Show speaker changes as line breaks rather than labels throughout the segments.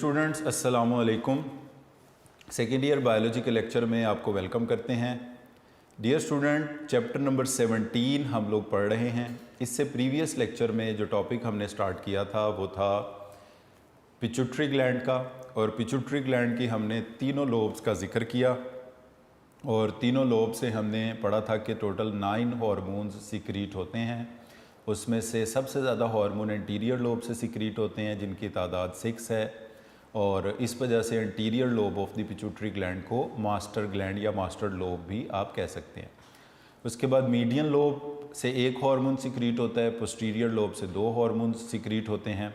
Students, अस्सलामु अलैकुम। Second year biology के लेक्चर में आपको वेलकम करते हैं। डियर स्टूडेंट, चैप्टर नंबर 17 हम लोग पढ़ रहे हैं। इससे प्रीवियस लेक्चर में जो टॉपिक हमने स्टार्ट किया था वो था पिट्यूटरी ग्लैंड का, और पिट्यूटरी ग्लैंड की हमने तीनों लोब्स का जिक्र किया, और तीनों लोब से हमने पढ़ा था कि टोटल 9 हार्मोन्स सिक्रीट होते हैं। उसमें से सबसे ज़्यादा हार्मोन एंटीरियर लोब से सिक्रीट होते हैं, जिनकी तादाद 6 है, और इस वजह से anterior lobe of the pituitary gland को मास्टर ग्लैंड या मास्टर लोब भी आप कह सकते हैं। उसके बाद मीडियन लोब से एक हार्मोन सिक्रीट होता है, पोस्टीरियर लोब से 2 हार्मोन सिक्रीट होते हैं।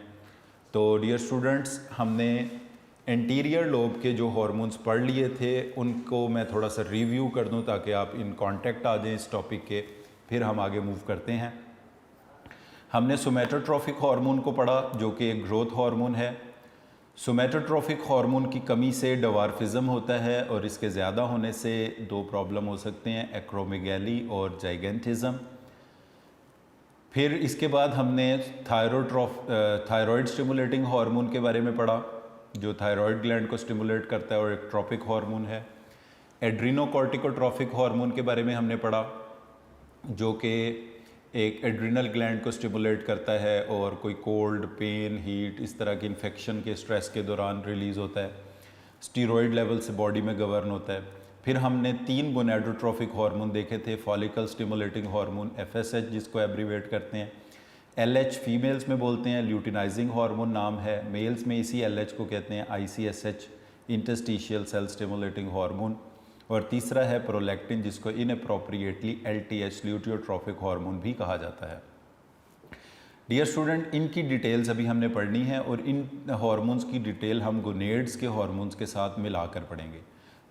तो डियर स्टूडेंट्स, हमने एंटीरियर लोब के जो हार्मोन्स पढ़ लिए थे उनको मैं थोड़ा सा रिव्यू कर दूं ताकि आप इन कांटेक्ट आ जाएं इस टॉपिक के, फिर हम आगे मूव करते हैं। हमने सोमैटोट्रोफिक हार्मोन को पढ़ा, जो कि एक ग्रोथ हार्मोन है। सोमैटोट्रोफिक हार्मोन की कमी से डवार्फिज्म होता है, और इसके ज़्यादा होने से 2 प्रॉब्लम हो सकते हैं, एक्रोमेगैली और जाइगेंटिज्म। फिर इसके बाद हमने थायराइड स्टिमुलेटिंग हार्मोन के बारे में पढ़ा, जो थायराइड ग्लैंड को स्टिमुलेट करता है और एक ट्रॉपिक हार्मोन है। एड्रीनोकॉर्टिकोट्रॉफिक हार्मोन के बारे में हमने पढ़ा, जो कि एक एड्रिनल ग्लैंड को स्टिमुलेट करता है और कोई कोल्ड, पेन, हीट, इस तरह के इन्फेक्शन के स्ट्रेस के दौरान रिलीज़ होता है। स्टीरॉयड लेवल से बॉडी में गवर्न होता है। फिर हमने 3 गोनेडोट्रोफिक हार्मोन देखे थे, फॉलिकल स्टिमुलेटिंग हार्मोन FSH जिसको एब्रीवेट करते हैं, LH फीमेल्स में बोलते हैं, ल्यूटिनाइजिंग हार्मोन नाम है, मेल्स में इसी LH को कहते हैं ICSH, interstitial cell stimulating hormone, और तीसरा है प्रोलैक्टिन जिसको इनअप्रोप्रिएटली LTH ल्यूटियोट्रोफिक हार्मोन भी कहा जाता है। डियर स्टूडेंट, इनकी डिटेल्स अभी हमने पढ़नी है, और इन हार्मोन्स की डिटेल हम गोनेड्स के हार्मोन्स के साथ मिलाकर पढ़ेंगे।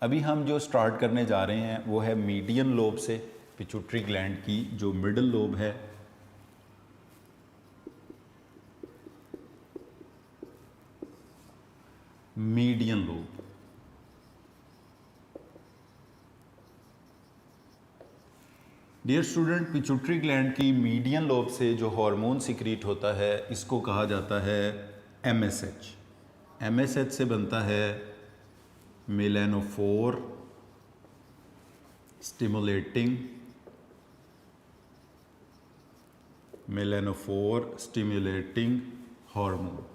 अभी हम जो स्टार्ट करने जा रहे हैं वो है मीडियन लोब से, पिट्यूटरी ग्लैंड की जो मिडल लोब है। Median lobe, dear student, pituitary gland की मीडियन लोब से जो हार्मोन सिक्रीट होता है इसको कहा जाता है MSH। MSH से बनता है मेलानोफोर स्टिमुलेटिंग हार्मोन।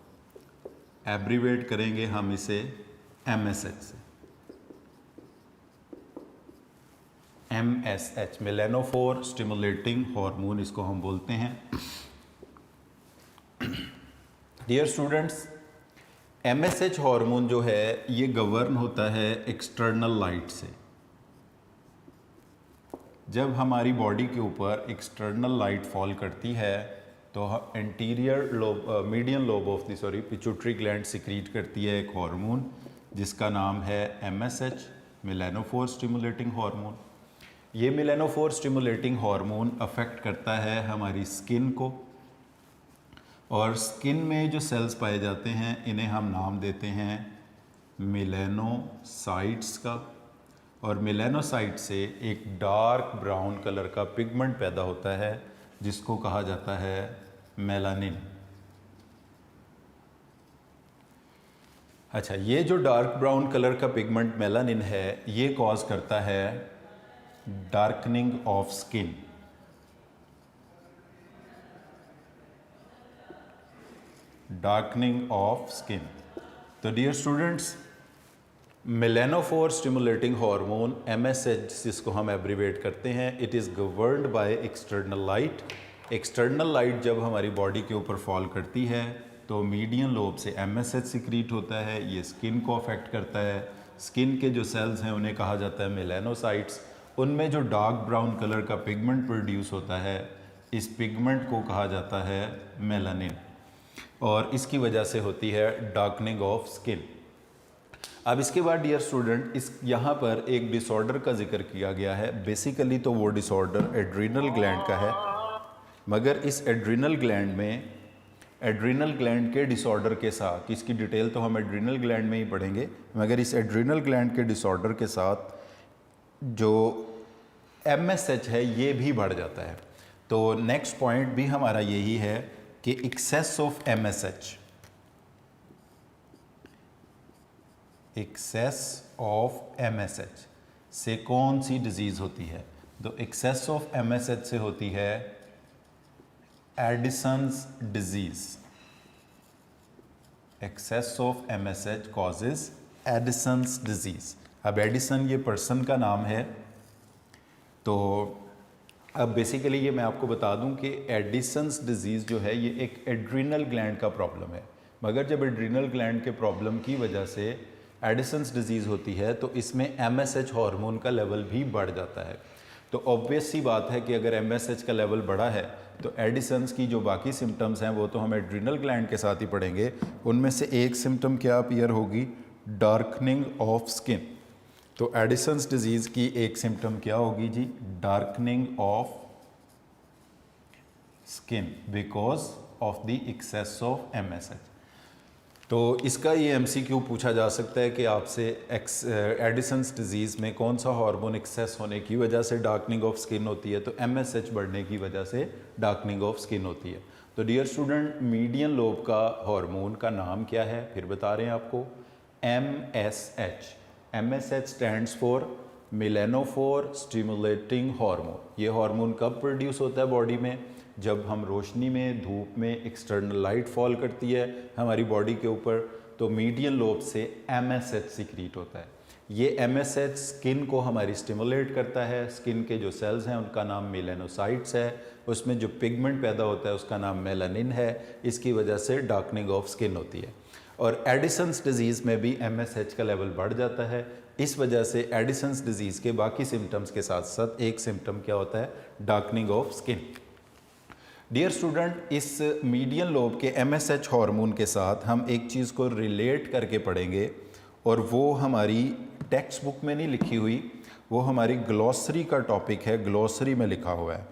एब्रीवेट करेंगे हम इसे MSH से, MSH, मेलानोफोर स्टिमुलेटिंग हार्मोन इसको हम बोलते हैं। डियर स्टूडेंट्स, MSH हार्मोन जो है ये गवर्न होता है एक्सटर्नल लाइट से। जब हमारी बॉडी के ऊपर एक्सटर्नल लाइट फॉल करती है तो anterior lobe, median lobe of the pituitary gland secrete करती है एक हार्मोन जिसका नाम है MSH, मेलानोफोर स्टिमुलेटिंग हार्मोन। ये मेलानोफोर स्टिमुलेटिंग हार्मोन अफेक्ट करता है हमारी स्किन को, और स्किन में जो सेल्स पाए जाते हैं इन्हें हम नाम देते हैं मेलानोसाइट्स का, और मेलानोसाइट से एक डार्क ब्राउन कलर का पिगमेंट पैदा होता है जिसको कहा जाता है मेलानिन। अच्छा, ये जो डार्क ब्राउन कलर का पिगमेंट मेलानिन है ये कॉज करता है darkening of skin. Darkening of skin. तो dear students, melanophore stimulating hormone MSH जिसको हम एब्रीवेट करते हैं, it is governed by external light. External light जब हमारी बॉडी के ऊपर फॉल करती है तो मीडियन लोब से MSH सिक्रीट होता है, ये स्किन को अफेक्ट करता है। स्किन के जो सेल्स हैं उन्हें कहा जाता है मेलानोसाइट्स। उनमें जो डार्क ब्राउन कलर का पिगमेंट प्रोड्यूस होता है, इस पिगमेंट को कहा जाता है मेलानिन, और इसकी वजह से होती है डार्कनिंग ऑफ स्किन। अब इसके बाद डियर स्टूडेंट, इस यहाँ पर एक डिसऑर्डर का जिक्र किया गया है। बेसिकली तो वो डिसऑर्डर एड्रिनल ग्लैंड का है, मगर इस एड्रिनल ग्लैंड में, एड्रिनल ग्लैंड के डिसऑर्डर के साथ, इसकी डिटेल तो हम एड्रिनल ग्लैंड में ही पढ़ेंगे, मगर इस एड्रिनल ग्लैंड के डिसऑर्डर के साथ जो MSH है ये भी बढ़ जाता है। तो नेक्स्ट पॉइंट भी हमारा यही है कि excess of MSH excess of MSH से कौन सी डिजीज़ होती है? तो एक्सेस ऑफ MSH से होती है Addison's disease. Excess of MSH causes Addison's disease. अब एडिसन ये पर्सन का नाम है, तो अब बेसिकली ये मैं आपको बता दूं कि एडिसन्स डिजीज़ जो है ये एक एड्रिनल ग्लैंड का प्रॉब्लम है, मगर जब एड्रिनल ग्लैंड के प्रॉब्लम की वजह से एडिसन्स डिजीज़ होती है तो इसमें MSH हार्मोन का लेवल भी बढ़ जाता है। तो ऑब्वियस सी बात है कि अगर MSH का लेवल बढ़ा है तो एडिसन्स की जो बाकी सिम्टम्स हैं वो तो हम एड्रिनल ग्लैंड के साथ ही पढ़ेंगे। उनमें से एक सिम्टम क्या अपीयर होगी? Darkening of skin. तो एडिसन्स डिजीज़ की एक सिम्टम क्या होगी जी? Darkening of skin because of the excess of MSH। तो इसका ये MCQ पूछा जा सकता है कि आपसे एडिसन्स डिजीज़ में कौन सा हार्मोन एक्सेस होने की वजह से डार्कनिंग ऑफ स्किन होती है? तो MSH बढ़ने की वजह से डार्कनिंग ऑफ स्किन होती है। तो डियर स्टूडेंट, मीडियन लोब का हार्मोन का नाम क्या है? फिर बता रहे हैं आपको, MSH। MSH stands for melanophore stimulating hormone. ये हार्मोन कब प्रोड्यूस होता है बॉडी में? जब हम रोशनी में, धूप में एक्सटर्नल लाइट फॉल करती है हमारी बॉडी के ऊपर, तो मीडियन लोब से MSH सीक्रेट होता है। ये MSH स्किन को हमारी स्टिमुलेट करता है। स्किन के जो सेल्स हैं उनका नाम मेलानोसाइट्स है, उसमें जो पिगमेंट पैदा होता है उसका नाम मेलानिन है। इसकी वजह से डार्कनिंग ऑफ स्किन होती है। और एडिसन्स डिजीज़ में भी MSH का लेवल बढ़ जाता है। इस वजह से एडिसन्स डिजीज़ के बाकी सिम्टम्स के साथ साथ एक सिम्टम क्या होता है? Darkening of skin. Dear student, इस मीडियन लोब के MSH हार्मोन के साथ हम एक चीज़ को रिलेट करके पढ़ेंगे, और वो हमारी टेक्स्ट बुक में नहीं लिखी हुई, वो हमारी ग्लॉसरी का टॉपिक है। ग्लॉसरी में लिखा हुआ है।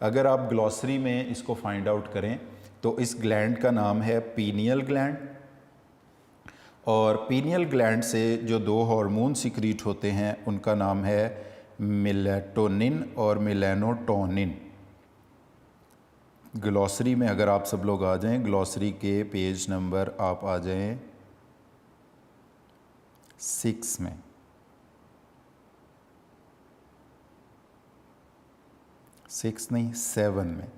अगर आप ग्लॉसरी में इसको फाइंड आउट करें तो इस ग्लैंड का नाम है पीनियल ग्लैंड, और पीनियल ग्लैंड से जो दो हार्मोन सीक्रेट होते हैं उनका नाम है मेलेटोनिन और मेलानोटोनिन। ग्लॉसरी में अगर आप सब लोग आ जाएं, ग्लॉसरी के पेज नंबर आप आ जाएं 6 में। 6 नहीं, 7 में।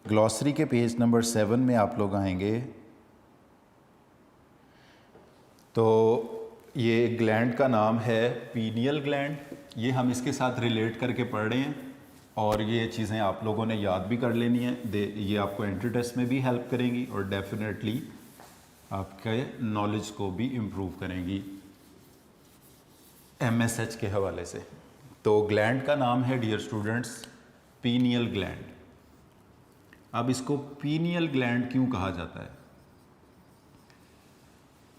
ग्लॉसरी के पेज नंबर 7 में आप लोग आएंगे तो ये ग्लैंड का नाम है पीनियल ग्लैंड। ये हम इसके साथ रिलेट करके पढ़ रहे हैं, और ये चीज़ें आप लोगों ने याद भी कर लेनी है। ये आपको एंट्री टेस्ट में भी हेल्प करेंगी और डेफिनेटली आपके नॉलेज को भी इम्प्रूव करेंगी MSH के हवाले से। तो ग्लैंड का नाम है डियर स्टूडेंट्स पीनियल ग्लैंड। अब इसको पीनियल ग्लैंड क्यों कहा जाता है?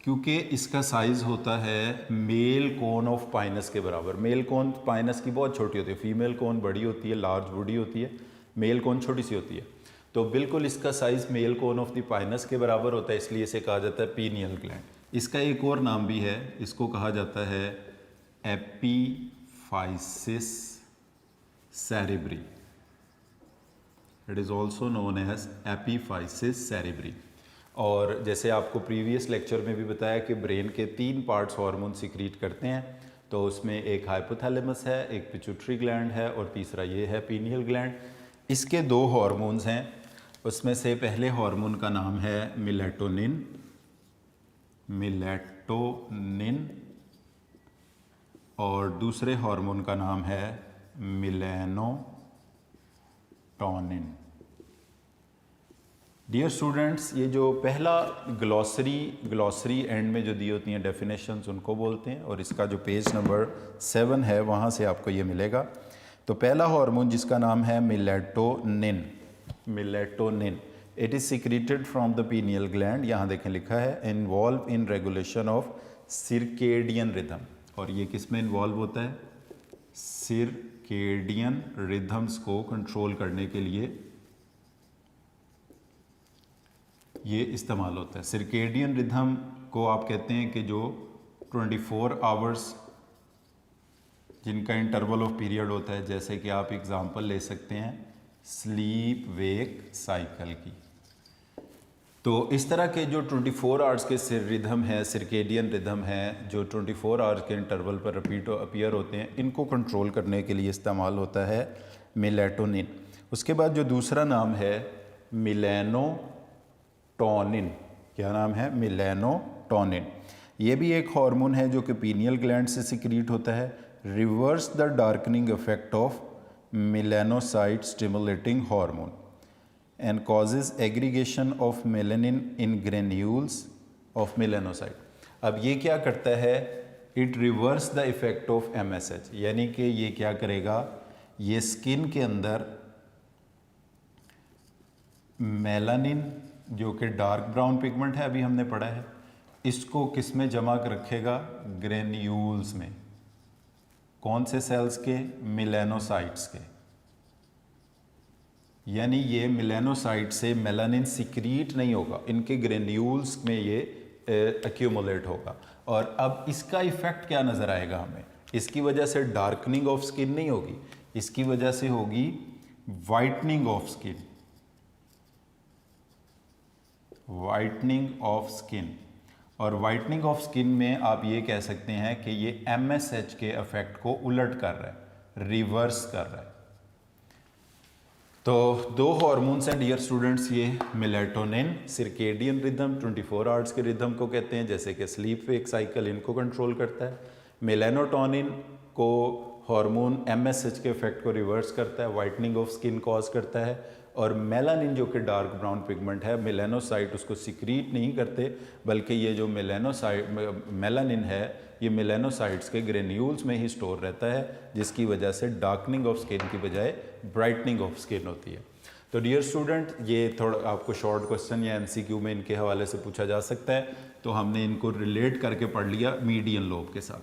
क्योंकि इसका साइज़ होता है मेल कोन ऑफ पाइनस के बराबर। मेल कोन पाइनस की बहुत छोटी होती है, फीमेल कोन बड़ी होती है, लार्ज बॉडी होती है, मेल कोन छोटी सी होती है। तो बिल्कुल इसका size male cone of the Pinus के बराबर होता है, इसलिए इसे कहा जाता है पीनियल ग्लैंड। इसका एक और नाम भी है, इसको कहा जाता है epiphysis cerebri. It is also known as epiphysis cerebri. और जैसे आपको प्रीवियस लेक्चर में भी बताया कि ब्रेन के 3 पार्ट्स हार्मोन सीक्रेट करते हैं, तो उसमें एक हाइपोथैलेमस है, एक पिट्यूटरी ग्लैंड है, और तीसरा ये है पीनियल ग्लैंड। इसके 2 हार्मोन्स हैं, उसमें से पहले हार्मोन का नाम है मेलेटोनिन, और दूसरे हार्मोन का नाम है मेलानोटोनिन। डियर स्टूडेंट्स, ये जो पहला ग्लॉसरी एंड में जो दी होती हैं डेफिनेशंस, उनको बोलते हैं, और इसका जो पेज नंबर 7 है वहाँ से आपको ये मिलेगा। तो पहला हार्मोन जिसका नाम है melatonin, it is secreted from the pineal gland. यहाँ देखें लिखा है involve in regulation of circadian rhythm. और ये किस में इन्वॉल्व होता है? सिरकेडियन रिदम्स को कंट्रोल करने के लिए ये इस्तेमाल होता है। सिरकेडियन रिदम को आप कहते हैं कि जो 24 आवर्स जिनका इंटरवल ऑफ पीरियड होता है। जैसे कि आप एग्जांपल ले सकते हैं स्लीप वेक साइकिल की। तो इस तरह के जो 24 आवर्स के रिदम है, सर्केडियन रिदम है, जो 24 आवर्स के इंटरवल पर रिपीट अपीयर होते हैं, इनको कंट्रोल करने के लिए इस्तेमाल होता है मेलेटोनिन। उसके बाद जो दूसरा नाम है मेलेनोटोनिन, क्या नाम है? मेलेनोटोनिन। ये भी एक हार्मोन है जो कि पीनियल ग्लैंड से सिक्रीट होता है। Reverse the darkening effect of melanocyte stimulating hormone and causes aggregation of melanin in granules of melanocyte। अब ये क्या करता है? It reverse the effect of MSH, यानी कि ये क्या करेगा? ये स्किन के अंदर मेलानिन जो कि डार्क ब्राउन पिगमेंट है, अभी हमने पढ़ा है, इसको किस में जमा कर रखेगा? ग्रेन्यूल्स में। कौन से सेल्स के? मेलानोसाइट्स के। यानी ये मेलानोसाइट से मेलानिन सिक्रीट नहीं होगा, इनके ग्रेन्यूल्स में ये एक्यूमुलेट होगा। और अब इसका इफ़ेक्ट क्या नज़र आएगा हमें? इसकी वजह से डार्कनिंग ऑफ स्किन नहीं होगी, इसकी वजह से होगी whitening of skin. Whitening of skin, और वाइटनिंग ऑफ स्किन में आप ये कह सकते हैं कि ये MSH के इफेक्ट को उलट कर रहा है, रिवर्स कर रहा है। तो दो हार्मोन्स हैं डियर स्टूडेंट्स, ये मेलेटोनिन सर्केडियन रिदम 24 आवर्स के रिदम को कहते हैं, जैसे कि स्लीप वेक साइकिल इनको कंट्रोल करता है। मेलानोटोनिन को हार्मोन MSH के इफेक्ट को रिवर्स करता है, वाइटनिंग ऑफ स्किन कॉज करता है। और मेलानिन जो कि डार्क ब्राउन पिगमेंट है, मेलानोसाइट उसको सिक्रीट नहीं करते, बल्कि ये जो मेलानिन है ये मेलानोसाइट्स के ग्रेन्यूल्स में ही स्टोर रहता है, जिसकी वजह से डार्कनिंग ऑफ स्किन की बजाय ब्राइटनिंग ऑफ स्किन होती है। तो डियर स्टूडेंट, ये थोड़ा आपको शॉर्ट क्वेश्चन या MCQ में इनके हवाले से पूछा जा सकता है, तो हमने इनको रिलेट करके पढ़ लिया मीडियन लोब के साथ।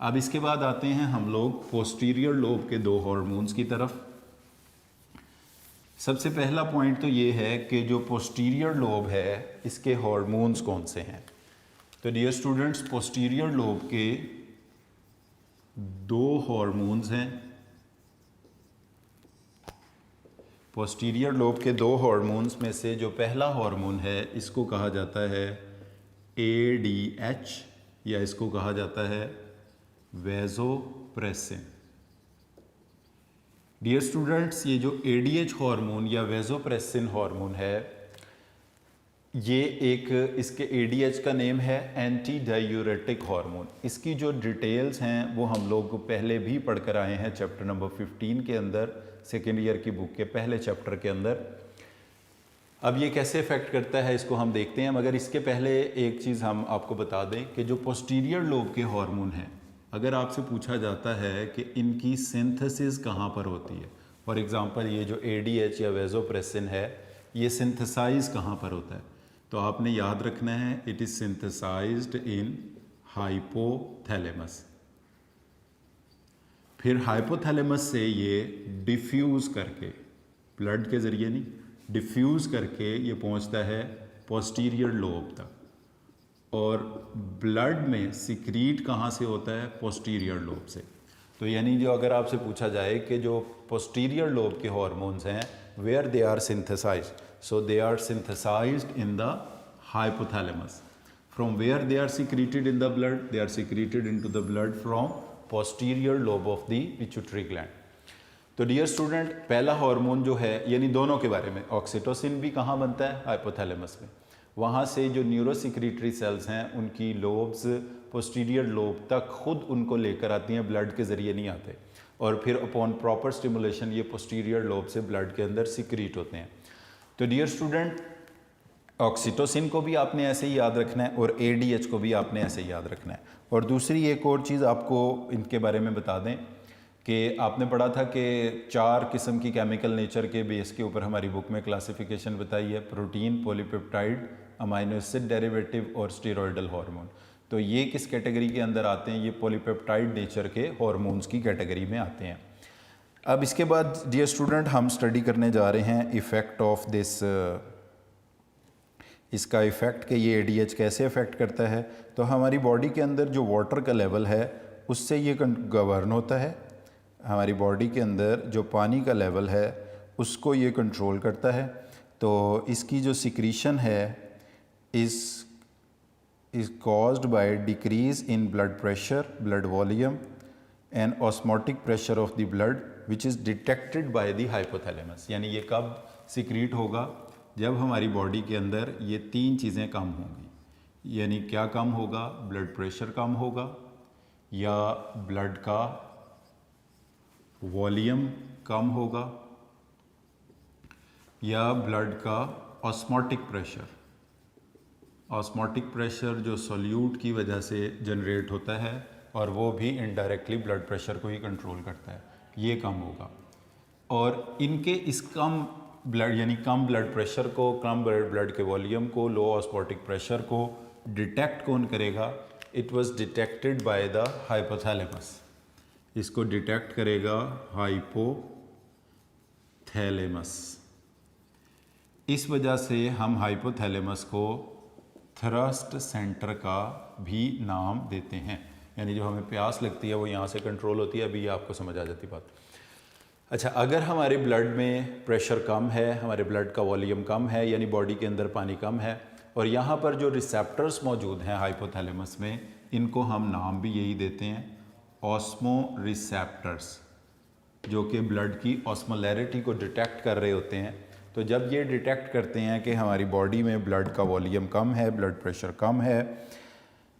अब इसके बाद आते हैं हम लोग पोस्टीरियर लोब के दो हार्मोन्स की तरफ। सबसे पहला पॉइंट तो ये है कि जो पोस्टीरियर लोब है इसके हार्मोन्स कौन से हैं। तो डियर स्टूडेंट्स, पोस्टीरियर लोब के दो हार्मोन्स हैं। पोस्टीरियर लोब के दो हार्मोन्स में से जो पहला हार्मोन है इसको कहा जाता है ADH, या इसको कहा जाता है वेसोप्रेसिन। डियर स्टूडेंट्स, ये जो ADH हार्मोन या वेसोप्रेसिन हार्मोन है, ये एक, इसके ADH का नेम है एंटी डायूरेटिक हार्मोन। इसकी जो डिटेल्स हैं वो हम लोग पहले भी पढ़कर आए हैं चैप्टर नंबर 15 के अंदर, सेकेंड ईयर की बुक के पहले चैप्टर के अंदर। अब ये कैसे इफेक्ट करता है इसको हम देखते हैं, मगर इसके पहले एक चीज़ हम आपको बता दें कि जो पोस्टीरियर लोब के हार्मोन हैं, अगर आपसे पूछा जाता है कि इनकी सिंथेसिस कहाँ पर होती है, फॉर एग्जांपल ये जो ADH या वेसोप्रेसिन है ये सिंथेसाइज कहाँ पर होता है, तो आपने याद रखना है it is synthesised in hypothalamus. फिर हाइपोथैलेमस से ये डिफ्यूज़ करके, ब्लड के ज़रिए नहीं, डिफ्यूज़ करके ये पहुंचता है पोस्टीरियर लोब तक, और ब्लड में सिक्रीट कहाँ से होता है? पोस्टीरियर लोब से। तो यानी जो अगर आपसे पूछा जाए कि जो पोस्टीरियर लोब के हार्मोन्स हैं where they are synthesised, so they are synthesised in the hypothalamus. From where they are secreted in the blood, they are secreted into the blood from posterior lobe of the pituitary gland. तो dear student, पहला hormone जो है, यानी दोनों के बारे में, oxytocin भी कहाँ बनता है? हाइपोथैलेमस में। वहाँ से जो न्यूरोसिक्रीटरी सेल्स हैं उनकी लोब्स पोस्टीरियर लोब तक खुद उनको लेकर आती हैं, ब्लड के ज़रिए नहीं आते, और फिर अपॉन प्रॉपर स्टिमुलेशन ये पोस्टीरियर लोब से ब्लड के अंदर सिक्रीट होते हैं। तो डियर स्टूडेंट, ऑक्सीटोसिन को भी आपने ऐसे ही याद रखना है और ADH को भी आपने ऐसे ही याद रखना है। और दूसरी एक और चीज़ आपको इनके बारे में बता दें कि आपने पढ़ा था कि 4 किस्म की केमिकल नेचर के बेस के ऊपर हमारी बुक में क्लासिफिकेशन बताई है, protein, polypeptide, amino acid derivative और स्टेरॉयडल हार्मोन। तो ये किस कैटेगरी के अंदर आते हैं? ये पॉलीपेप्टाइड नेचर के हार्मोन्स की कैटेगरी में आते हैं। अब इसके बाद डियर स्टूडेंट हम स्टडी करने जा रहे हैं इफ़ेक्ट ऑफ दिस, इसका इफ़ेक्ट कि ये ADH कैसे इफ़ेक्ट करता है। तो हमारी बॉडी के अंदर जो वाटर का लेवल है उससे ये गवर्न होता है। हमारी बॉडी के अंदर जो पानी का लेवल है उसको ये कंट्रोल करता है। तो इसकी जो सिक्रीशन है is caused by decrease in blood pressure, blood volume and osmotic pressure of the blood which is detected by the hypothalamus। यानी ये कब सिक्रीट होगा? जब हमारी बॉडी के अंदर ये तीन चीज़ें कम होंगी। यानी क्या कम होगा? ब्लड प्रेशर कम होगा, या ब्लड का वॉल्यूम कम होगा, या ब्लड का ऑस्मोटिक प्रेशर। ऑस्मोटिक प्रेशर जो सोल्यूट की वजह से जनरेट होता है और वो भी इनडायरेक्टली ब्लड प्रेशर को ही कंट्रोल करता है, ये कम होगा। और इनके इस कम ब्लड यानी कम ब्लड प्रेशर को, कम ब्लड के वॉल्यूम को, लो ऑस्मोटिक प्रेशर को डिटेक्ट कौन करेगा? It was detected by the hypothalamus. इसको डिटेक्ट करेगा हाइपोथैलेमस। इस वजह से हम हाइपोथैलेमस को थ्रस्ट सेंटर का भी नाम देते हैं। यानी जो हमें प्यास लगती है वो यहाँ से कंट्रोल होती है। अभी ये आपको समझ आ जाती बात। अच्छा, अगर हमारे ब्लड में प्रेशर कम है, हमारे ब्लड का वॉल्यूम कम है, यानी बॉडी के अंदर पानी कम है, और यहाँ पर जो रिसेप्टर्स मौजूद हैं हाइपोथैलेमस में, इनको हम नाम भी यही देते हैं, ऑस्मो रिसेप्टर्स, जो कि ब्लड की ऑस्मोलैरिटी को डिटेक्ट कर रहे होते हैं। तो जब ये डिटेक्ट करते हैं कि हमारी बॉडी में ब्लड का वॉल्यूम कम है, ब्लड प्रेशर कम है,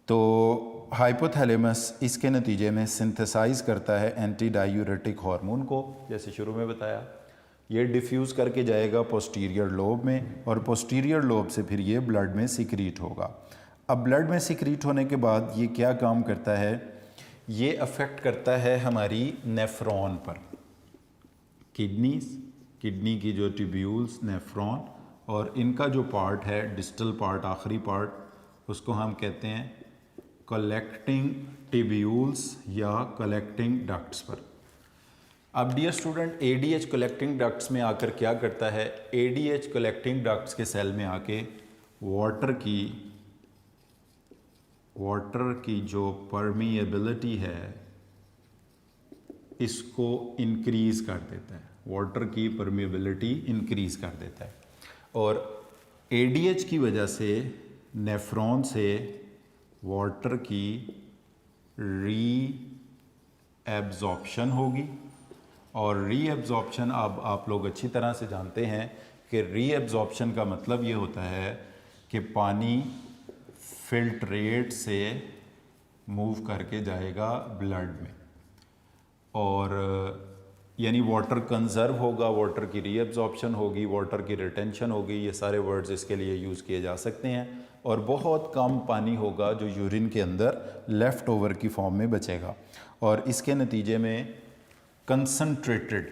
तो हाइपोथैलेमस इसके नतीजे में सिंथेसाइज करता है एंटी डायूरेटिक हार्मोन को। जैसे शुरू में बताया, ये डिफ्यूज़ करके जाएगा पोस्टीरियर लोब में, और पोस्टीरियर लोब से फिर ये ब्लड में सिक्रीट होगा। अब ब्लड में सिक्रीट होने के बाद ये क्या काम करता है? ये अफेक्ट करता है हमारी नेफ्रॉन पर, किडनी की जो ट्यूब्यूल्स, नेफ्रॉन, और इनका जो पार्ट है डिस्टल पार्ट, आखिरी पार्ट, उसको हम कहते हैं कलेक्टिंग ट्यूब्यूल्स या कलेक्टिंग डक्ट्स पर। अब dear student, ADH collecting ducts में आकर क्या करता है? एडीएच कलेक्टिंग डक्ट्स के सेल में आके वाटर की जो परमिएबिलिटी है इसको इंक्रीज़ कर देता है। वाटर की परमिएबिलिटी इंक्रीज़ कर देता है, और एडीएच की वजह से नेफ्रॉन से वाटर की रीएब्जॉर्प्शन होगी। और रीएब्जॉर्प्शन अब आप लोग अच्छी तरह से जानते हैं कि रीएब्जॉर्प्शन का मतलब ये होता है कि पानी फिल्ट्रेट से मूव करके जाएगा ब्लड में, और यानी वाटर कंजर्व होगा, वाटर की रीएब्जॉर्प्शन होगी, वाटर की रिटेंशन होगी। ये सारे वर्ड्स इसके लिए यूज़ किए जा सकते हैं। और बहुत कम पानी होगा जो यूरिन के अंदर लेफ़्ट ओवर की फॉर्म में बचेगा, और इसके नतीजे में कंसंट्रेटेड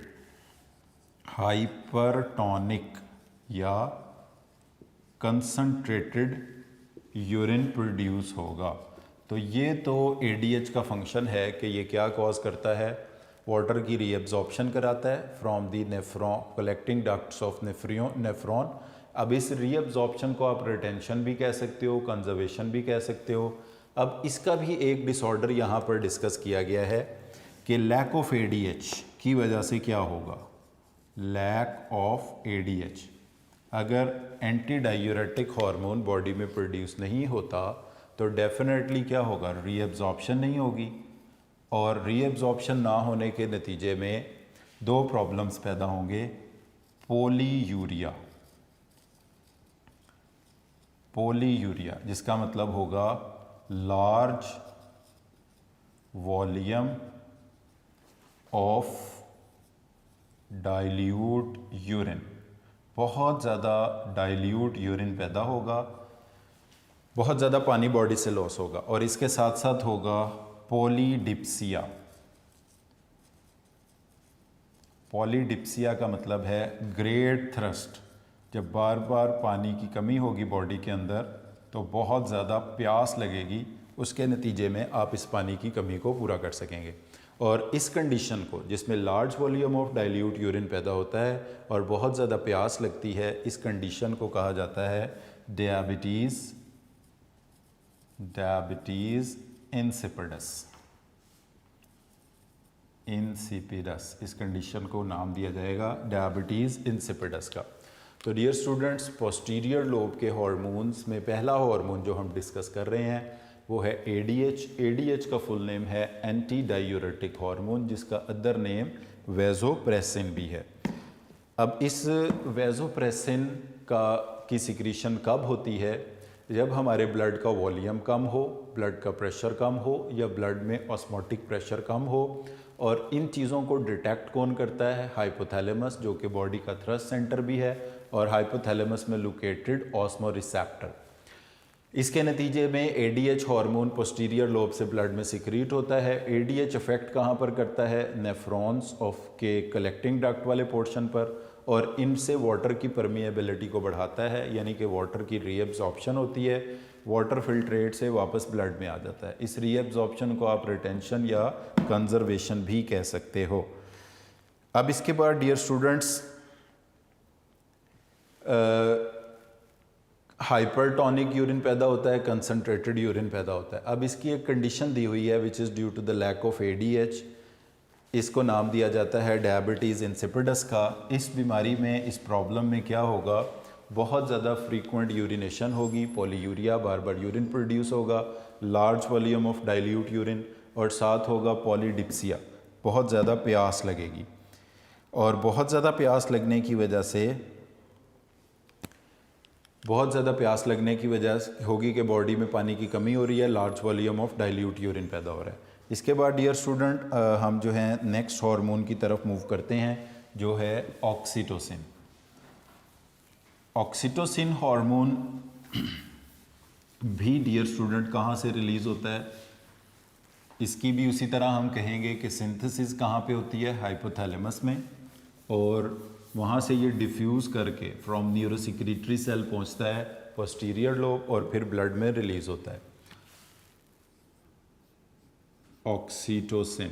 हाइपरटोनिक या कंसंट्रेटेड यूरिन प्रोड्यूस होगा। तो ये तो एडीएच का फंक्शन है कि ये क्या कॉज करता है? वाटर की रीएब्जॉर्प्शन कराता है from the nephron, collecting ducts of nephron. अब इस रीएब्जॉर्प्शन को आप रिटेंशन भी कह सकते हो, कंजर्वेशन भी कह सकते हो। अब इसका भी एक डिसऑर्डर यहाँ पर डिस्कस किया गया है कि लैक ऑफ एडीएच की वजह से क्या होगा? लैक ऑफ एडीएच, अगर एंटी डायूरेटिक हार्मोन बॉडी में प्रोड्यूस नहीं होता तो डेफिनेटली क्या होगा? रीएब्जॉर्प्शन नहीं होगी, और रीएब्जॉर्प्शन ना होने के नतीजे में दो प्रॉब्लम्स पैदा होंगे। पोलीयूरिया जिसका मतलब होगा large volume of dilute urine, बहुत ज़्यादा डाइल्यूट यूरिन पैदा होगा, बहुत ज़्यादा पानी बॉडी से लॉस होगा, और इसके साथ साथ होगा पॉलीडिप्सिया। पॉलीडिप्सिया का मतलब है ग्रेट थ्रस्ट। जब बार बार पानी की कमी होगी बॉडी के अंदर तो बहुत ज़्यादा प्यास लगेगी, उसके नतीजे में आप इस पानी की कमी को पूरा कर सकेंगे। और इस कंडीशन को, जिसमें large volume of dilute urine पैदा होता है और बहुत ज़्यादा प्यास लगती है, इस कंडीशन को कहा जाता है डायबिटीज़ इंसिपिडस। इस कंडीशन को नाम दिया जाएगा डायबिटीज़ इंसिपिडस का। तो डियर स्टूडेंट्स, पोस्टीरियर लोब के हार्मोन्स में पहला हार्मोन जो हम डिस्कस कर रहे हैं वो है एडीएच। एडीएच का फुल नेम है एंटी डायूरेटिक हार्मोन, जिसका अदर नेम वेजोप्रेसिन भी है। अब इस वेजोप्रेसिन की सिक्रीशन कब होती है? जब हमारे ब्लड का वॉल्यूम कम हो, ब्लड का प्रेशर कम हो या ब्लड में ऑस्मोटिक प्रेशर कम हो। और इन चीज़ों को डिटेक्ट कौन करता है? हाइपोथैलेमस, जो कि बॉडी का थ्रस्ट सेंटर भी है, और हाइपोथैलेमस में लोकेटेड ऑस्मो रिसेप्टर। इसके नतीजे में एडीएच हार्मोन पोस्टीरियर लोब से ब्लड में सिक्रीट होता है। एडीएच इफेक्ट कहाँ पर करता है? नेफ्रॉन्स ऑफ के कलेक्टिंग डक्ट वाले पोर्शन पर, और इनसे वाटर की परमिएबिलिटी को बढ़ाता है, यानी कि वाटर की रीएब्जॉर्प्शन होती है, वाटर फिल्ट्रेट से वापस ब्लड में आ जाता है। इस रीएब्जॉर्प्शन को आप रिटेंशन या कंजर्वेशन भी कह सकते हो। अब इसके बाद डियर स्टूडेंट्स, हाइपरटोनिक यूरिन पैदा होता है, कंसनट्रेटेड यूरिन पैदा होता है। अब इसकी एक कंडीशन दी हुई है which is due to the lack of ADH. इसको नाम दिया जाता है डायबिटीज़ इंसिपिडस का। इस बीमारी में, इस प्रॉब्लम में क्या होगा? बहुत ज़्यादा फ्रीक्वेंट यूरिनेशन होगी, पॉलीयूरिया, बार बार यूरिन प्रोड्यूस होगा, large volume of dilute urine, और साथ होगा पॉलीडिप्सिया, बहुत ज़्यादा प्यास लगेगी। और बहुत ज़्यादा प्यास लगने की वजह से होगी कि बॉडी में पानी की कमी हो रही है, large volume of dilute urine पैदा हो रहा है। इसके बाद डियर स्टूडेंट, हम जो है नेक्स्ट हार्मोन की तरफ मूव करते हैं, जो है ऑक्सीटोसिन। ऑक्सीटोसिन हार्मोन भी डियर स्टूडेंट कहाँ से रिलीज़ होता है? इसकी भी उसी तरह हम कहेंगे कि सिंथेसिस कहाँ पे होती है? हाइपोथैलेमस में, और वहाँ से ये डिफ्यूज़ करके फ्रॉम न्यूरोसिक्रीटरी सेल पहुँचता है पोस्टीरियर लोब, और फिर ब्लड में रिलीज़ होता है ऑक्सीटोसिन।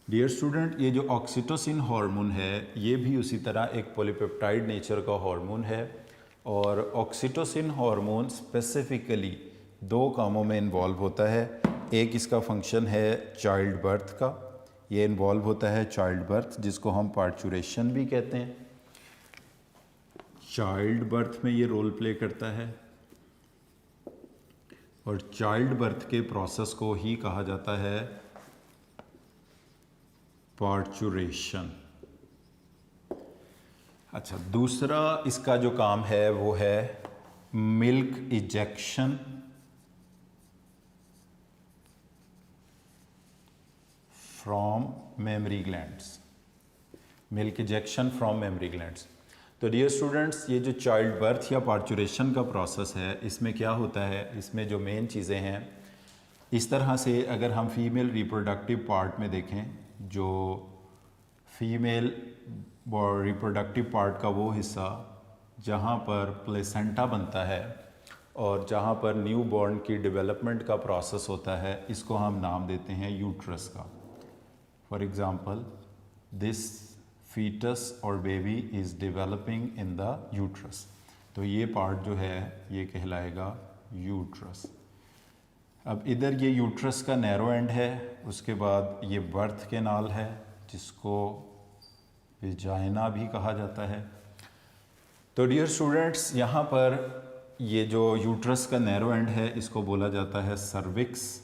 डियर स्टूडेंट, ये जो ऑक्सीटोसिन हार्मोन है ये भी उसी तरह एक पॉलीपेप्टाइड नेचर का हार्मोन है, और ऑक्सीटोसिन हार्मोन स्पेसिफिकली दो कामों में इन्वॉल्व होता है। एक इसका फंक्शन है चाइल्ड बर्थ का, ये इन्वॉल्व होता है चाइल्ड बर्थ, जिसको हम पार्चुरेशन भी कहते हैं। चाइल्ड बर्थ में ये रोल प्ले करता है, और चाइल्ड बर्थ के प्रोसेस को ही कहा जाता है पार्चुरेशन। अच्छा, दूसरा इसका जो काम है वो है milk ejection from mammary glands. Milk ejection from mammary glands. तो डियर स्टूडेंट्स, ये जो चाइल्ड बर्थ या पार्चुरेशन का प्रोसेस है, इसमें क्या होता है? इसमें जो मेन चीज़ें हैं, इस तरह से अगर हम फीमेल रिप्रोडक्टिव पार्ट में देखें, जो फीमेल रिप्रोडक्टिव पार्ट का वो हिस्सा जहाँ पर प्लेसेंटा बनता है और जहाँ पर न्यू बॉर्न की डेवलपमेंट का प्रोसेस होता है, इसको हम नाम देते हैं यूट्रस का। फॉर एग्ज़ाम्पल, दिस फीटस और baby is developing in the uterus. तो ये पार्ट जो है ये कहलाएगा यूट्रस। अब इधर ये यूट्रस का नैरो एंड है, उसके बाद ये बर्थ कैनाल है जिसको विजाइना भी कहा जाता है। तो डियर स्टूडेंट्स, यहाँ पर ये जो यूट्रस का नैरो एंड है इसको बोला जाता है सर्विक्स।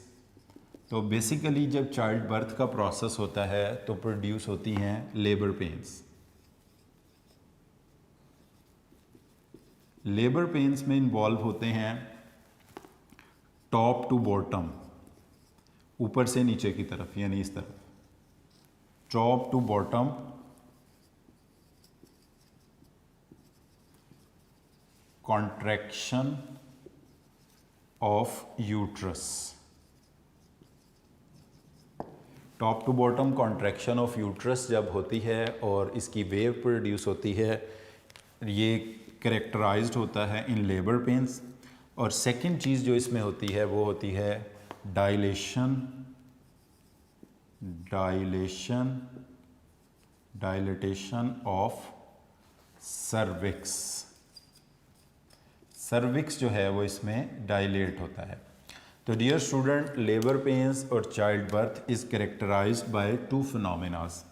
तो बेसिकली जब चाइल्ड बर्थ का प्रोसेस होता है तो प्रोड्यूस होती हैं लेबर पेन्स। लेबर पेन्स में इन्वॉल्व होते हैं टॉप टू बॉटम, ऊपर से नीचे की तरफ, यानी इस तरफ, top to bottom contraction of uterus. Top to bottom contraction of uterus जब होती है और इसकी वेव प्रोड्यूस होती है, ये कैरेक्टराइज्ड होता है इन लेबर पेन्स। और सेकंड चीज़ जो इसमें होती है वो होती है डायलेटेशन ऑफ सर्विक्स। सर्विक्स जो है वो इसमें डायलेट होता है। तो डियर स्टूडेंट, लेबर पेन्स और childbirth is characterised by two phenomenas.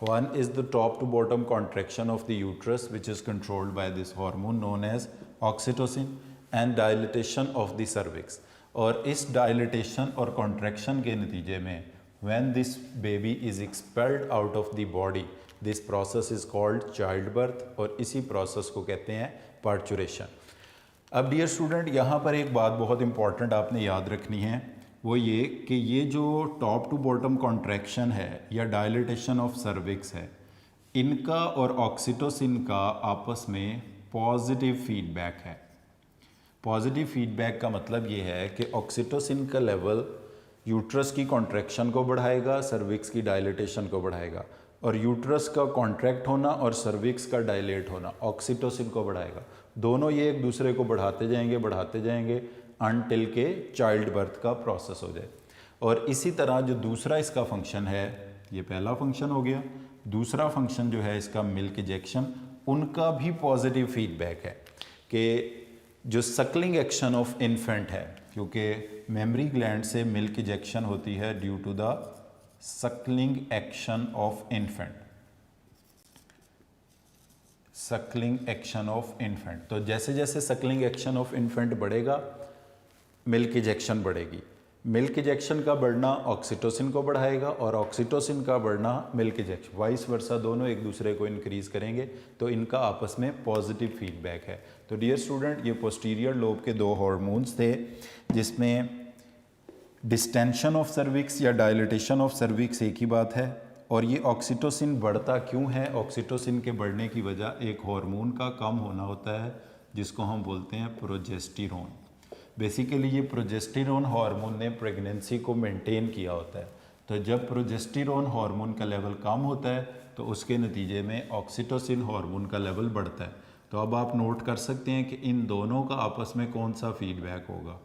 One is the top to bottom contraction of the uterus, which is controlled by this hormone known as oxytocin, and dilatation of the cervix. और इस dilatation और contraction के नतीजे में when this baby is expelled out of the body, this process is called childbirth, और इसी process को कहते हैं parturition. अब डियर स्टूडेंट, यहाँ पर एक बात बहुत इंपॉर्टेंट आपने याद रखनी है, वो ये कि ये जो टॉप टू बॉटम कॉन्ट्रैक्शन है या डायलिटेशन ऑफ सर्विक्स है, इनका और ऑक्सीटोसिन का आपस में पॉजिटिव फीडबैक है। पॉजिटिव फीडबैक का मतलब ये है कि ऑक्सीटोसिन का लेवल यूट्रस की कॉन्ट्रैक्शन को बढ़ाएगा, सर्विक्स की डायलिटेशन को बढ़ाएगा, और यूट्रस का कॉन्ट्रैक्ट होना और सर्विक्स का डायलेट होना ऑक्सीटोसिन को बढ़ाएगा। दोनों ये एक दूसरे को बढ़ाते जाएंगे अनटिल के चाइल्ड बर्थ का प्रोसेस हो जाए। और इसी तरह जो दूसरा इसका फंक्शन है, ये पहला फंक्शन हो गया, दूसरा फंक्शन जो है इसका मिल्क इजेक्शन, उनका भी पॉजिटिव फीडबैक है कि जो सकलिंग एक्शन ऑफ इन्फेंट है, क्योंकि मेमरी ग्लैंड से मिल्क इजेक्शन होती है due to the suckling action of infant, suckling action of infant. तो जैसे जैसे सकलिंग एक्शन ऑफ इन्फेंट बढ़ेगा, मिल्क इजेक्शन बढ़ेगी। मिल्क इजेक्शन का बढ़ना ऑक्सीटोसिन को बढ़ाएगा और ऑक्सीटोसिन का बढ़ना मिल्क इजेक्शन, वाइस वर्सा, दोनों एक दूसरे को इंक्रीज करेंगे, तो इनका आपस में पॉजिटिव फीडबैक है। तो डियर स्टूडेंट, ये पोस्टीरियर लोब के दो हार्मोन्स थे जिसमें डिस्टेंशन ऑफ सर्विक्स या डायलिटेशन ऑफ सर्विक्स एक ही बात है। और ये ऑक्सीटोसिन बढ़ता क्यों है? ऑक्सीटोसिन के बढ़ने की वजह एक हार्मोन का कम होना होता है जिसको हम बोलते हैं प्रोजेस्टेरोन। बेसिकली ये प्रोजेस्टेरोन हार्मोन ने प्रेगनेंसी को मेंटेन किया होता है। तो जब प्रोजेस्टेरोन हार्मोन का लेवल कम होता है तो उसके नतीजे में ऑक्सीटोसिन हार्मोन का लेवल बढ़ता है। तो अब आप नोट कर सकते हैं कि इन दोनों का आपस में कौन सा फीडबैक होगा।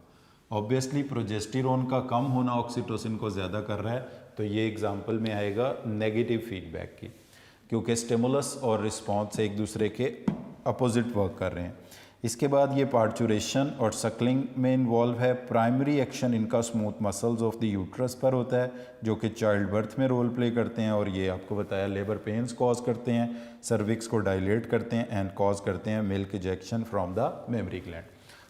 ऑब्वियसली प्रोजेस्टेरोन का कम होना ऑक्सीटोसिन को ज़्यादा कर रहा है, तो ये एग्जाम्पल में आएगा नेगेटिव फीडबैक की, क्योंकि स्टिमुलस और रिस्पॉन्स एक दूसरे के अपोजिट वर्क कर रहे हैं। इसके बाद ये पार्चुरेशन और सकलिंग में इन्वॉल्व है। प्राइमरी एक्शन इनका smooth muscles of the uterus पर होता है जो कि चाइल्ड बर्थ में रोल प्ले करते हैं, और ये आपको बताया लेबर पेन्स कॉज करते हैं, सर्विक्स को डायलेट करते हैं एंड कॉज करते हैं milk ejection from the mammary gland.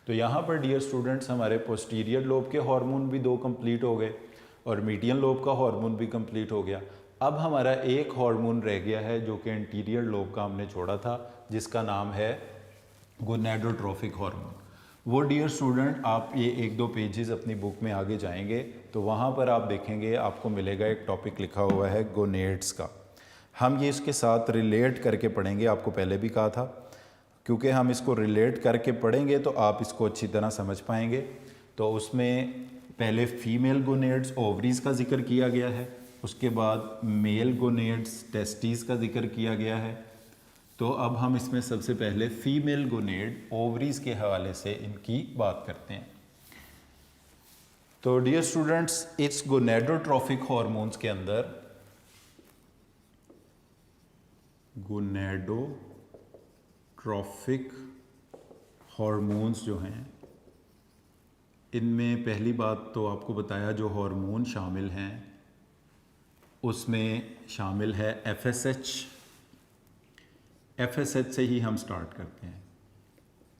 तो यहाँ पर डियर स्टूडेंट्स, हमारे पोस्टीरियर लोब के हार्मोन भी दो कंप्लीट हो गए और मीडियन लोब का हार्मोन भी कंप्लीट हो गया। अब हमारा एक हार्मोन रह गया है जो कि एंटीरियर लोब का हमने छोड़ा था, जिसका नाम है गोनेडोट्रोफिक हार्मोन। वो डियर स्टूडेंट, आप ये एक दो पेजेस अपनी बुक में आगे जाएंगे तो वहाँ पर आप देखेंगे, आपको मिलेगा एक टॉपिक लिखा हुआ है गोनेड्स का। हम ये इसके साथ रिलेट करके पढ़ेंगे, आपको पहले भी कहा था, क्योंकि हम इसको रिलेट करके पढ़ेंगे तो आप इसको अच्छी तरह समझ पाएंगे। तो उसमें पहले फीमेल गोनेड्स ओवरीज का जिक्र किया गया है, उसके बाद मेल गोनेड्स टेस्टिस का जिक्र किया गया है। तो अब हम इसमें सबसे पहले फीमेल गोनेड ओवरीज के हवाले से इनकी बात करते हैं। तो डियर स्टूडेंट्स, इस गोनेडोट्रोफिक हार्मोन्स के अंदर गोनेडोट्रोफिक हार्मोन्स जो हैं, इनमें पहली बात तो आपको बताया जो हार्मोन शामिल हैं उसमें शामिल है एफएसएच। एफएसएच से ही हम स्टार्ट करते हैं।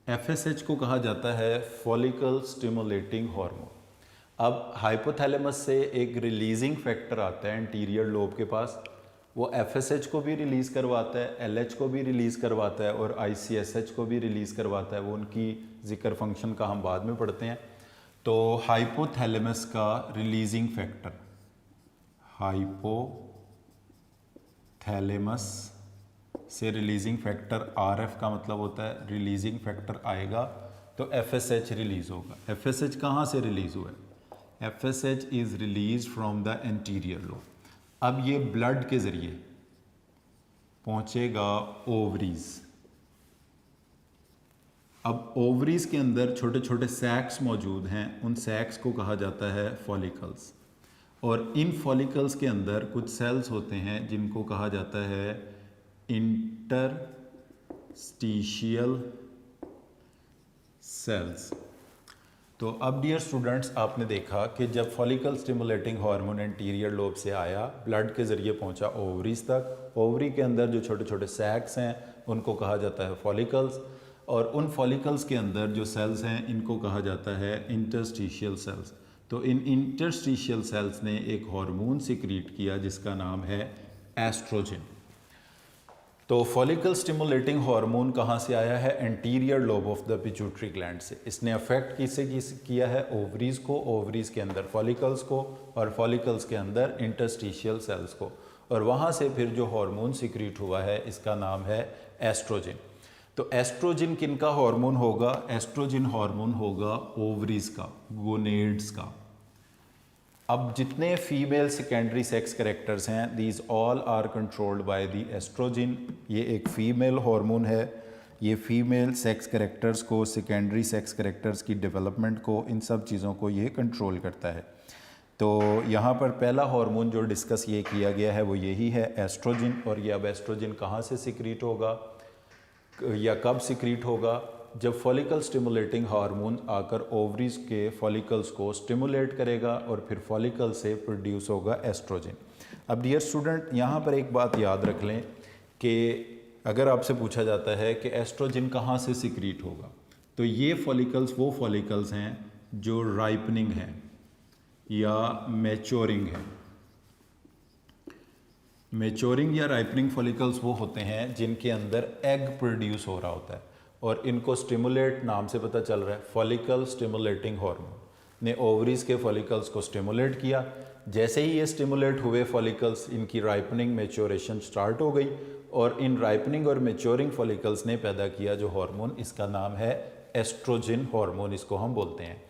एफएसएच को कहा जाता है फॉलिकल स्टिमुलेटिंग हार्मोन। अब हाइपोथैलेमस से एक रिलीजिंग फैक्टर आता है एंटीरियर लोब के पास, वो एफएसएच को भी रिलीज़ करवाता है, एलएच को भी रिलीज़ करवाता है और आईसीएसएच को भी रिलीज़ करवाता है। वो उनकी जिक्र फंक्शन का हम बाद में पढ़ते हैं। तो हाइपोथैलेमस का रिलीजिंग फैक्टर, हाइपोथैलेमस से रिलीजिंग फैक्टर आरएफ का मतलब होता है रिलीजिंग फैक्टर आएगा तो एफएसएच रिलीज होगा। एफएसएच कहाँ से रिलीज हुआ है? FSH is release from the anterior lobe. अब ये ब्लड के जरिए पहुंचेगा ओवरीज। अब ओवरीज के अंदर छोटे छोटे सैक्स मौजूद हैं, उन सैक्स को कहा जाता है फॉलिकल्स, और इन फॉलिकल्स के अंदर कुछ सेल्स होते हैं जिनको कहा जाता है इंटरस्टिशियल सेल्स। तो अब डियर स्टूडेंट्स, आपने देखा कि जब follicle stimulating hormone anterior lobe से आया, ब्लड के ज़रिए पहुंचा ओवरीज तक। ओवरी के अंदर जो छोटे छोटे सैक्स हैं उनको कहा जाता है फॉलिकल्स, और उन फॉलिकल्स के अंदर जो सेल्स हैं इनको कहा जाता है इंटरस्टिशियल सेल्स। तो इन इंटरस्टिशियल सेल्स ने एक हार्मोन सिक्रीट किया जिसका नाम है एस्ट्रोजन। तो फॉलिकल स्टिमुलेटिंग हार्मोन कहाँ से आया है? Anterior lobe of the pituitary gland से। इसने अफेक्ट किया है ओवरीज को, ओवरीज के अंदर फॉलिकल्स को, और फॉलिकल्स के अंदर इंटरस्टिशियल सेल्स को, और वहाँ से फिर जो हार्मोन सिक्रीट हुआ है इसका नाम है एस्ट्रोजन। तो एस्ट्रोजन किन का हार्मोन होगा? एस्ट्रोजन हार्मोन होगा ओवरीज का, गोनेड्स का। अब जितने फीमेल सेकेंडरी सेक्स कैरेक्टर्स हैं, these all are controlled by the oestrogen. ये एक फीमेल हार्मोन है, ये फीमेल सेक्स कैरेक्टर्स को, सेकेंडरी सेक्स कैरेक्टर्स की डेवलपमेंट को, इन सब चीज़ों को ये कंट्रोल करता है। तो यहाँ पर पहला हार्मोन जो डिस्कस ये किया गया है वो यही है, एस्ट्रोजन। और ये अब एस्ट्रोजन कहाँ से सिक्रीट होगा या कब सिक्रीट होगा? जब फॉलिकल स्टिमुलेटिंग हार्मोन आकर ओवरीज के फॉलिकल्स को स्टिमुलेट करेगा और फिर फॉलिकल से प्रोड्यूस होगा एस्ट्रोजन। अब डियर स्टूडेंट, यहाँ पर एक बात याद रख लें कि अगर आपसे पूछा जाता है कि एस्ट्रोजन कहाँ से सिक्रीट होगा, तो ये फॉलिकल्स वो फॉलिकल्स हैं जो राइपनिंग हैं या मैच्योरिंग है। मैच्योरिंग या राइपनिंग फॉलिकल्स वो होते हैं जिनके अंदर एग प्रोड्यूस हो रहा होता है, और इनको स्टिमुलेट, नाम से पता चल रहा है, फॉलिकल स्टिमुलेटिंग हार्मोन ने ओवरीज के फॉलिकल्स को स्टिमुलेट किया। जैसे ही ये स्टिमुलेट हुए फॉलिकल्स, इनकी राइपनिंग मैच्योरेशन स्टार्ट हो गई, और इन राइपनिंग और मैच्योरिंग फॉलिकल्स ने पैदा किया जो हार्मोन, इसका नाम है एस्ट्रोजन हार्मोन, इसको हम बोलते हैं।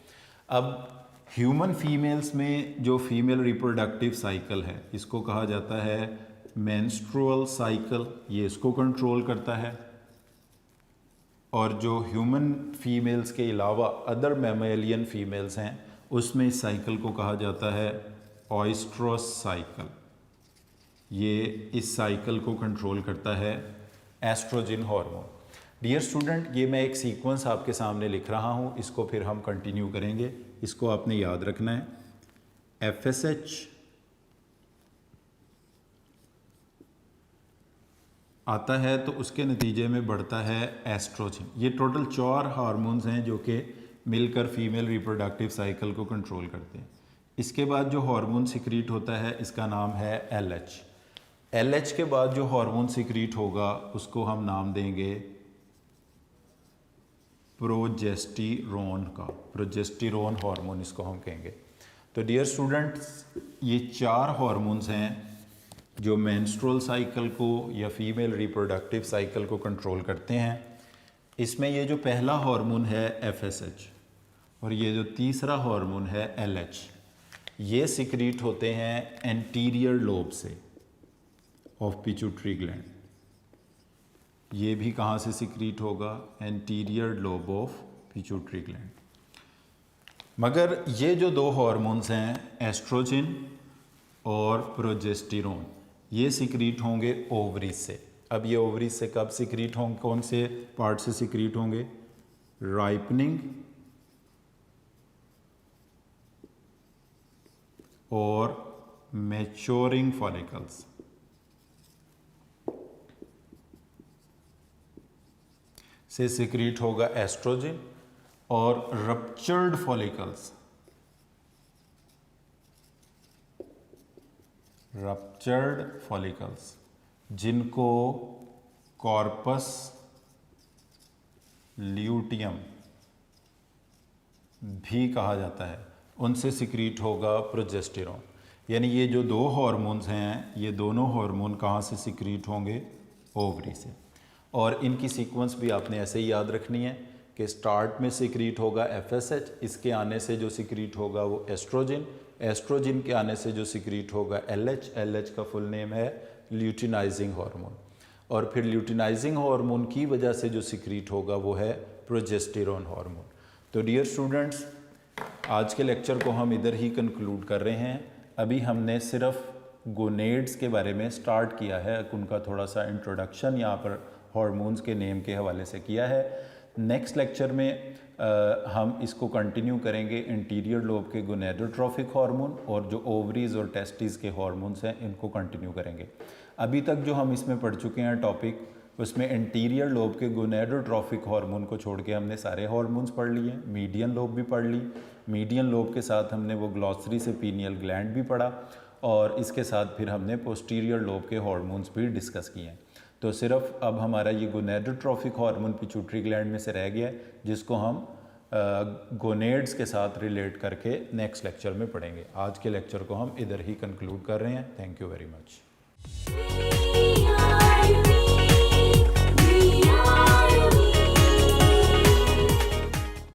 अब ह्यूमन फीमेल्स में जो फीमेल रिप्रोडक्टिव साइकिल है इसको कहा जाता है मेंस्ट्रुअल साइकिल, ये इसको कंट्रोल करता है। और जो ह्यूमन फीमेल्स के अलावा अदर मैमेलियन फीमेल्स हैं उसमें इस साइकिल को कहा जाता है ऑयस्ट्रस साइकिल। ये इस साइकिल को कंट्रोल करता है एस्ट्रोजन हार्मोन। डियर स्टूडेंट, ये मैं एक सीक्वेंस आपके सामने लिख रहा हूँ, इसको फिर हम कंटिन्यू करेंगे। इसको आपने याद रखना है। FSH आता है तो उसके नतीजे में बढ़ता है एस्ट्रोजन। ये टोटल 4 हार्मोन्स हैं जो कि मिलकर फीमेल रिप्रोडक्टिव साइकिल को कंट्रोल करते हैं। इसके बाद जो हार्मोन सिक्रीट होता है इसका नाम है LH। LH के बाद जो हार्मोन सिक्रीट होगा उसको हम नाम देंगे प्रोजेस्टेरोन का, प्रोजेस्टेरोन हार्मोन इसको हम कहेंगे। तो डियर स्टूडेंट्स, ये 4 हार्मोन्स हैं जो मेंस्ट्रुअल साइकिल को या फीमेल रिप्रोडक्टिव साइकिल को कंट्रोल करते हैं। इसमें ये जो पहला हार्मोन है FSH और ये जो तीसरा हार्मोन है LH, ये सिक्रीट होते हैं एंटीरियर लोब से ऑफ पिट्यूटरी ग्लैंड। ये भी कहाँ से सिक्रीट होगा? Anterior lobe of pituitary gland. मगर ये जो 2 हार्मोन्स हैं एस्ट्रोजन और प्रोजेस्टेरोन, ये सिक्रीट होंगे ओवरीज से। अब ये ओवरीज से कब सिक्रीट होंगे? कौन से पार्ट से सिक्रीट होंगे? राइपनिंग और मैच्योरिंग फॉलिकल्स से सिक्रीट होगा एस्ट्रोजन, और रप्चर्ड फॉलिकल्स, रप्चर्ड फॉलिकल्स जिनको कॉर्पस ल्यूटियम भी कहा जाता है, उनसे सिक्रीट होगा प्रोजेस्टेरोन। यानी ये जो 2 हार्मोन्स हैं, ये दोनों हार्मोन कहाँ से सिक्रीट होंगे? ओवरी से। और इनकी सीक्वेंस भी आपने ऐसे ही याद रखनी है कि स्टार्ट में सिक्रीट होगा FSH, इसके आने से जो सिक्रीट होगा वो एस्ट्रोजन, एस्ट्रोजन के आने से जो सिक्रीट होगा LH, LH का फुल नेम है ल्यूटिनाइजिंग हार्मोन, और फिर ल्यूटिनाइजिंग हार्मोन की वजह से जो सिक्रीट होगा वो है प्रोजेस्टेरोन हार्मोन। तो डियर स्टूडेंट्स, आज के लेक्चर को हम इधर ही कंक्लूड कर रहे हैं। अभी हमने सिर्फ गोनेड्स के बारे में स्टार्ट किया है, उनका थोड़ा सा इंट्रोडक्शन यहाँ पर हार्मोन्स के नेम के हवाले से किया है। नेक्स्ट लेक्चर में हम इसको कंटिन्यू करेंगे इंटीरियर लोब के गोनेडोट्रोफिक हार्मोन, और जो ओवरीज और टेस्टिस के हार्मोन्स हैं इनको कंटिन्यू करेंगे। अभी तक जो हम इसमें पढ़ चुके हैं टॉपिक, उसमें इंटीरियर लोब के गोनेडोट्रोफिक हार्मोन को छोड़ के हमने सारे हार्मोन्स पढ़ लिए। मीडियन लोब भी पढ़ ली, मीडियन लोब के साथ हमने वो ग्लॉसरी से पीनियल ग्लैंड भी पढ़ा, और इसके साथ फिर हमने पोस्टीरियर लोब के हार्मोन्स भी डिस्कस किए हैं। तो सिर्फ अब हमारा ये गोनेडोट्रोफिक हार्मोन पिट्यूटरी ग्लैंड में से रह गया है, जिसको हम गोनेड्स के साथ रिलेट करके नेक्स्ट लेक्चर में पढ़ेंगे। आज के लेक्चर को हम इधर ही कंक्लूड कर रहे हैं। Thank you very much.